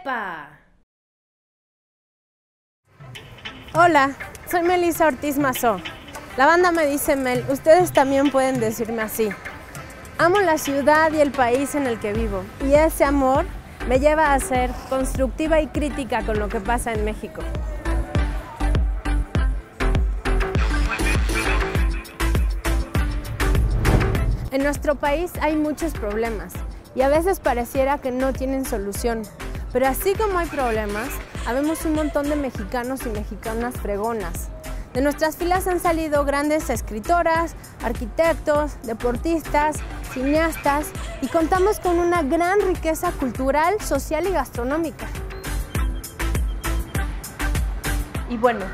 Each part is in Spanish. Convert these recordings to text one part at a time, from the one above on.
¡Epa! Hola, soy Melissa Ortiz Mazó. La banda me dice Mel, ustedes también pueden decirme así. Amo la ciudad y el país en el que vivo, y ese amor me lleva a ser constructiva y crítica con lo que pasa en México. En nuestro país hay muchos problemas y a veces pareciera que no tienen solución, pero así como hay problemas, habemos un montón de mexicanos y mexicanas fregonas. De nuestras filas han salido grandes escritoras, arquitectos, deportistas, cineastas y contamos con una gran riqueza cultural, social y gastronómica. Y bueno,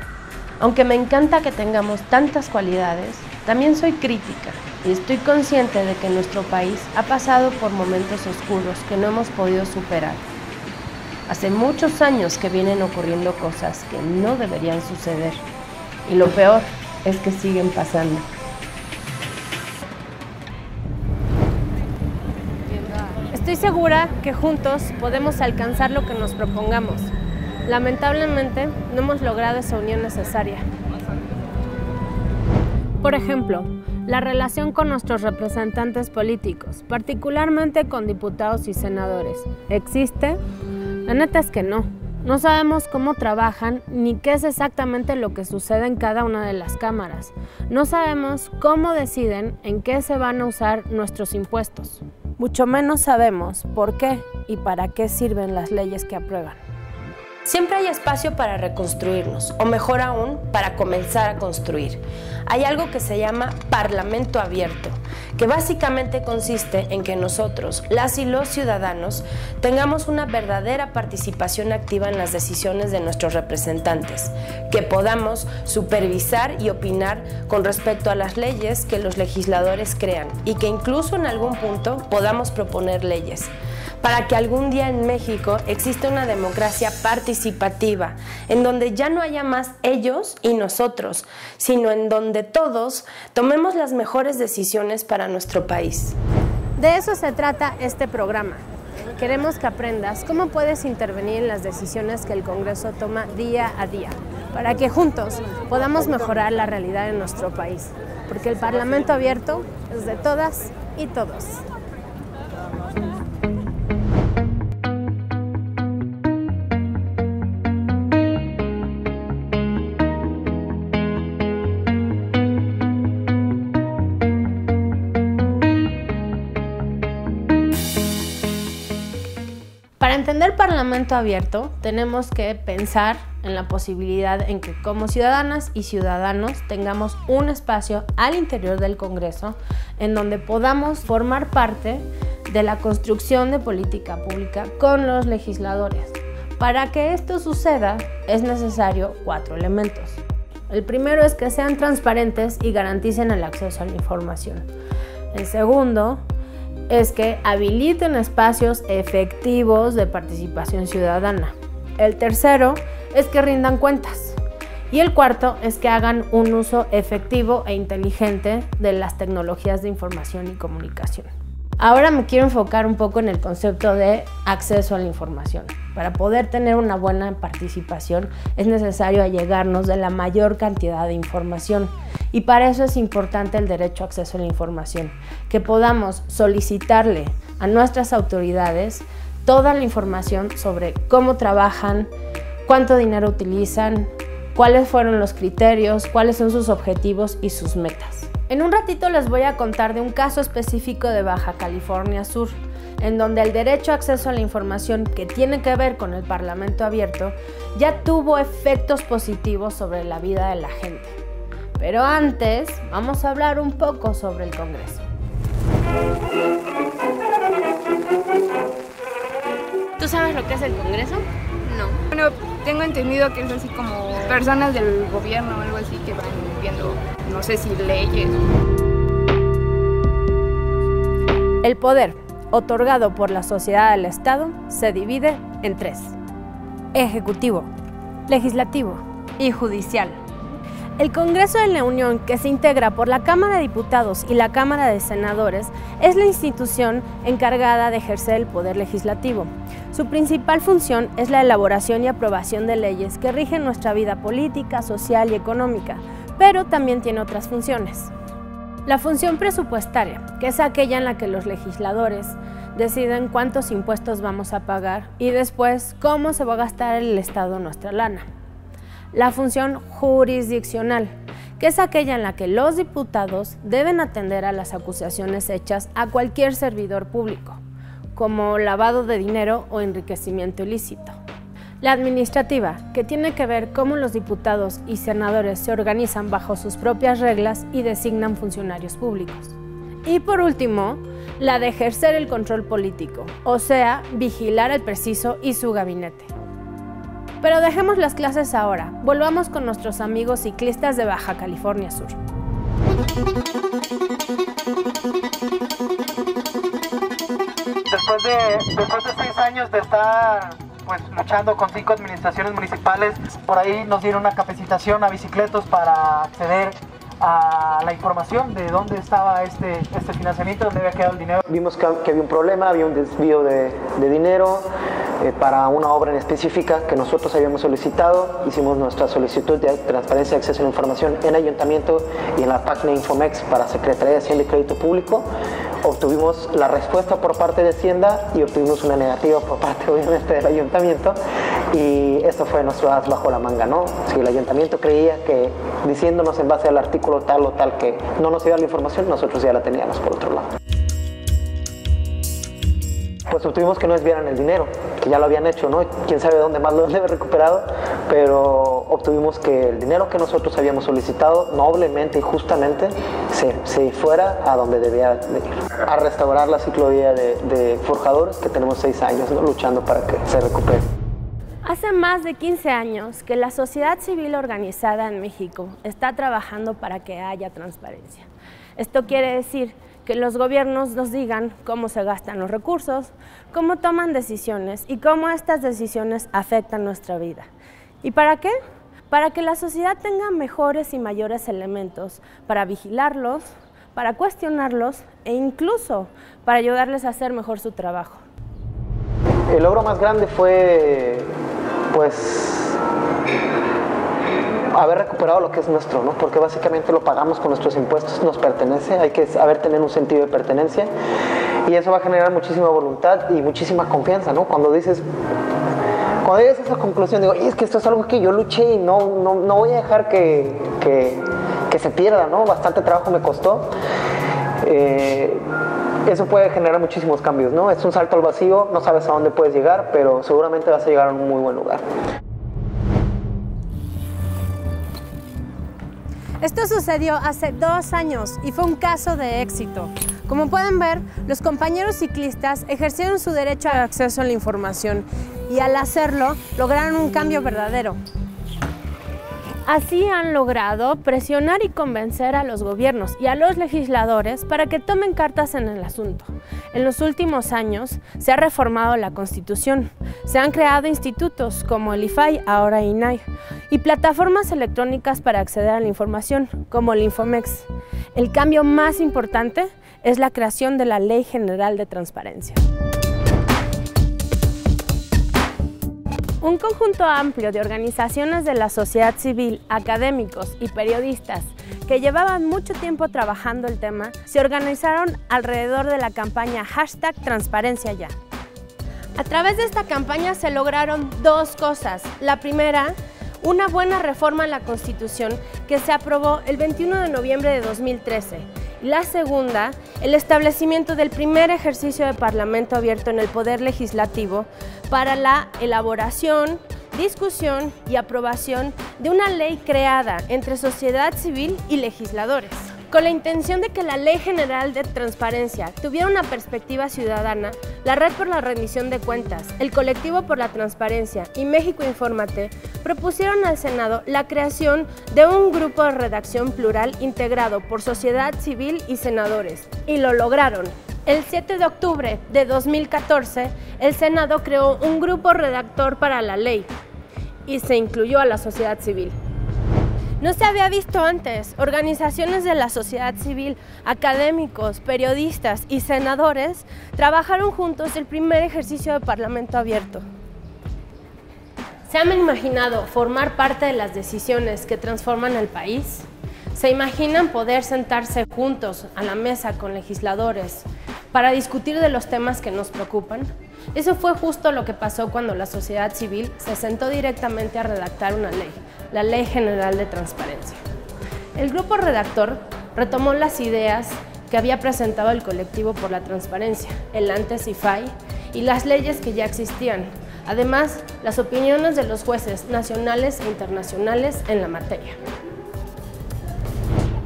aunque me encanta que tengamos tantas cualidades, también soy crítica y estoy consciente de que nuestro país ha pasado por momentos oscuros que no hemos podido superar. Hace muchos años que vienen ocurriendo cosas que no deberían suceder. Y lo peor es que siguen pasando. Estoy segura que juntos podemos alcanzar lo que nos propongamos. Lamentablemente, no hemos logrado esa unión necesaria. Por ejemplo, la relación con nuestros representantes políticos, particularmente con diputados y senadores. ¿Existe? La neta es que no. No sabemos cómo trabajan ni qué es exactamente lo que sucede en cada una de las cámaras. No sabemos cómo deciden en qué se van a usar nuestros impuestos. Mucho menos sabemos por qué y para qué sirven las leyes que aprueban. Siempre hay espacio para reconstruirnos, o mejor aún, para comenzar a construir. Hay algo que se llama Parlamento Abierto, que básicamente consiste en que nosotros, las y los ciudadanos, tengamos una verdadera participación activa en las decisiones de nuestros representantes, que podamos supervisar y opinar con respecto a las leyes que los legisladores crean y que incluso en algún punto podamos proponer leyes, para que algún día en México exista una democracia participativa, en donde ya no haya más ellos y nosotros, sino en donde todos tomemos las mejores decisiones para nuestro país. De eso se trata este programa. Queremos que aprendas cómo puedes intervenir en las decisiones que el Congreso toma día a día, para que juntos podamos mejorar la realidad en nuestro país, porque el Parlamento Abierto es de todas y todos. Para entender Parlamento Abierto, tenemos que pensar en la posibilidad en que como ciudadanas y ciudadanos tengamos un espacio al interior del Congreso en donde podamos formar parte de la construcción de política pública con los legisladores. Para que esto suceda es necesario 4 elementos. El primero es que sean transparentes y garanticen el acceso a la información. El segundo es que habiliten espacios efectivos de participación ciudadana. El tercero es que rindan cuentas. Y el cuarto es que hagan un uso efectivo e inteligente de las tecnologías de información y comunicación. Ahora me quiero enfocar un poco en el concepto de acceso a la información. Para poder tener una buena participación es necesario allegarnos de la mayor cantidad de información y para eso es importante el derecho a acceso a la información, que podamos solicitarle a nuestras autoridades toda la información sobre cómo trabajan, cuánto dinero utilizan, cuáles fueron los criterios, cuáles son sus objetivos y sus metas. En un ratito les voy a contar de un caso específico de Baja California Sur, en donde el derecho a acceso a la información que tiene que ver con el Parlamento Abierto ya tuvo efectos positivos sobre la vida de la gente. Pero antes, vamos a hablar un poco sobre el Congreso. ¿Tú sabes lo que es el Congreso? No. Bueno, tengo entendido que es así como personas del gobierno o algo así que van viendo, no sé si leyes. El poder otorgado por la sociedad al Estado se divide en 3: ejecutivo, legislativo y judicial. El Congreso de la Unión, que se integra por la Cámara de Diputados y la Cámara de Senadores, es la institución encargada de ejercer el poder legislativo. Su principal función es la elaboración y aprobación de leyes que rigen nuestra vida política, social y económica, pero también tiene otras funciones. La función presupuestaria, que es aquella en la que los legisladores deciden cuántos impuestos vamos a pagar y después cómo se va a gastar el Estado nuestra lana. La función jurisdiccional, que es aquella en la que los diputados deben atender a las acusaciones hechas a cualquier servidor público, como lavado de dinero o enriquecimiento ilícito. La administrativa, que tiene que ver cómo los diputados y senadores se organizan bajo sus propias reglas y designan funcionarios públicos. Y por último, la de ejercer el control político, o sea, vigilar al preciso y su gabinete. Pero dejemos las clases ahora, volvamos con nuestros amigos ciclistas de Baja California Sur. Después de 6 años de estar luchando con 5 administraciones municipales, por ahí nos dieron una capacitación a bicicletos para acceder a la información de dónde estaba este financiamiento, dónde había quedado el dinero. Vimos que había un problema, había un desvío de dinero para una obra en específica que nosotros habíamos solicitado. Hicimos nuestra solicitud de transparencia y acceso a la información en Ayuntamiento y en la página Infomex para Secretaría de Hacienda y Crédito Público. Obtuvimos la respuesta por parte de Hacienda y obtuvimos una negativa por parte, obviamente, del Ayuntamiento, y esto fue nuestro as bajo la manga, ¿no? Si el Ayuntamiento creía que, diciéndonos en base al artículo tal o tal que no nos iba la información, nosotros ya la teníamos por otro lado. Pues obtuvimos que no desviaran el dinero, que ya lo habían hecho, ¿no? Quién sabe dónde más lo habían recuperado, pero obtuvimos que el dinero que nosotros habíamos solicitado noblemente y justamente se fuera a donde debía de ir, a restaurar la ciclovía de Forjadores, que tenemos 6 años, ¿no?, luchando para que se recupere. Hace más de 15 años que la sociedad civil organizada en México está trabajando para que haya transparencia. Esto quiere decir que los gobiernos nos digan cómo se gastan los recursos, cómo toman decisiones y cómo estas decisiones afectan nuestra vida. ¿Y para qué? Para que la sociedad tenga mejores y mayores elementos para vigilarlos, para cuestionarlos e incluso para ayudarles a hacer mejor su trabajo. El logro más grande fue, haber recuperado lo que es nuestro, ¿no? Porque básicamente lo pagamos con nuestros impuestos, nos pertenece, hay que tener un sentido de pertenencia y eso va a generar muchísima voluntad y muchísima confianza, ¿no? Cuando llegas a esa conclusión, digo, es que esto es algo que yo luché y no voy a dejar que se pierda, ¿no? Bastante trabajo me costó. Eso puede generar muchísimos cambios, ¿no? Es un salto al vacío, no sabes a dónde puedes llegar, pero seguramente vas a llegar a un muy buen lugar. Esto sucedió hace 2 años y fue un caso de éxito. Como pueden ver, los compañeros ciclistas ejercieron su derecho al acceso a la información y al hacerlo lograron un cambio verdadero. Así han logrado presionar y convencer a los gobiernos y a los legisladores para que tomen cartas en el asunto. En los últimos años se ha reformado la Constitución, se han creado institutos como el IFAI, ahora INAI, y plataformas electrónicas para acceder a la información, como el Infomex. El cambio más importante es la creación de la Ley General de Transparencia. Un conjunto amplio de organizaciones de la sociedad civil, académicos y periodistas que llevaban mucho tiempo trabajando el tema, se organizaron alrededor de la campaña #TransparenciaYa. A través de esta campaña se lograron 2 cosas. La primera, una buena reforma a la Constitución que se aprobó el 21 de noviembre de 2013. La segunda, el establecimiento del primer ejercicio de Parlamento abierto en el Poder Legislativo para la elaboración, discusión y aprobación de una ley creada entre sociedad civil y legisladores. Con la intención de que la Ley General de Transparencia tuviera una perspectiva ciudadana, la Red por la Rendición de Cuentas, el Colectivo por la Transparencia y México Infórmate propusieron al Senado la creación de un grupo de redacción plural integrado por sociedad civil y senadores, y lo lograron. El 7 de octubre de 2014, el Senado creó un grupo redactor para la ley y se incluyó a la sociedad civil. No se había visto antes. Organizaciones de la sociedad civil, académicos, periodistas y senadores trabajaron juntos el primer ejercicio de Parlamento abierto. ¿Se han imaginado formar parte de las decisiones que transforman el país? ¿Se imaginan poder sentarse juntos a la mesa con legisladores para discutir de los temas que nos preocupan? Eso fue justo lo que pasó cuando la sociedad civil se sentó directamente a redactar una ley, la Ley General de Transparencia. El grupo redactor retomó las ideas que había presentado el Colectivo por la Transparencia, el antes IFAI, y las leyes que ya existían, además las opiniones de los jueces nacionales e internacionales en la materia.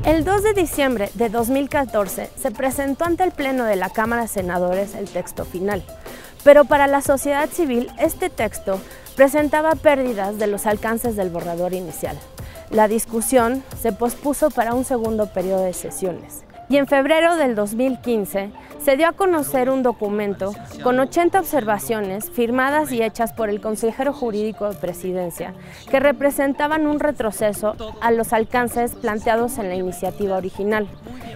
El 2 de diciembre de 2014 se presentó ante el Pleno de la Cámara de Senadores el texto final, pero para la sociedad civil este texto presentaba pérdidas de los alcances del borrador inicial. La discusión se pospuso para un segundo periodo de sesiones. Y en febrero del 2015 se dio a conocer un documento con 80 observaciones firmadas y hechas por el consejero jurídico de Presidencia que representaban un retroceso a los alcances planteados en la iniciativa original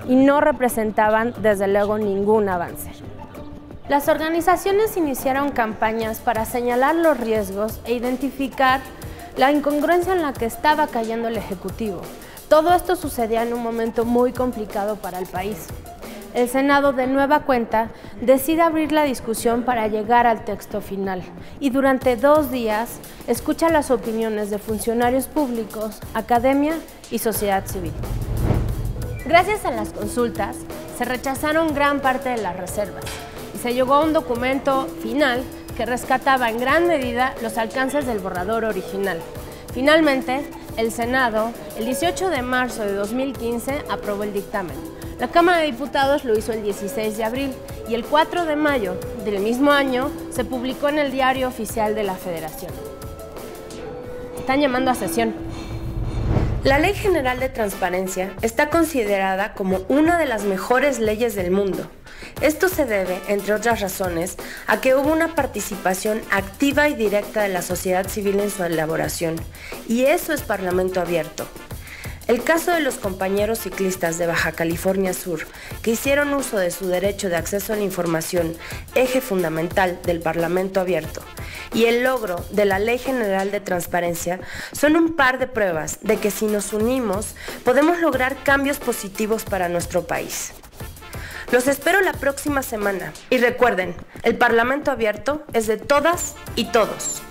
y no representaban desde luego ningún avance. Las organizaciones iniciaron campañas para señalar los riesgos e identificar la incongruencia en la que estaba cayendo el Ejecutivo. Todo esto sucedía en un momento muy complicado para el país. El Senado, de nueva cuenta, decide abrir la discusión para llegar al texto final y durante 2 días escucha las opiniones de funcionarios públicos, academia y sociedad civil. Gracias a las consultas, se rechazaron gran parte de las reservas y se llegó a un documento final que rescataba en gran medida los alcances del borrador original. Finalmente, el Senado, el 18 de marzo de 2015, aprobó el dictamen. La Cámara de Diputados lo hizo el 16 de abril y el 4 de mayo del mismo año se publicó en el Diario Oficial de la Federación. Están llamando a sesión. La Ley General de Transparencia está considerada como una de las mejores leyes del mundo. Esto se debe, entre otras razones, a que hubo una participación activa y directa de la sociedad civil en su elaboración, y eso es Parlamento abierto. El caso de los compañeros ciclistas de Baja California Sur, que hicieron uso de su derecho de acceso a la información, eje fundamental del Parlamento abierto, y el logro de la Ley General de Transparencia son un par de pruebas de que si nos unimos podemos lograr cambios positivos para nuestro país. Los espero la próxima semana y recuerden, el Parlamento abierto es de todas y todos.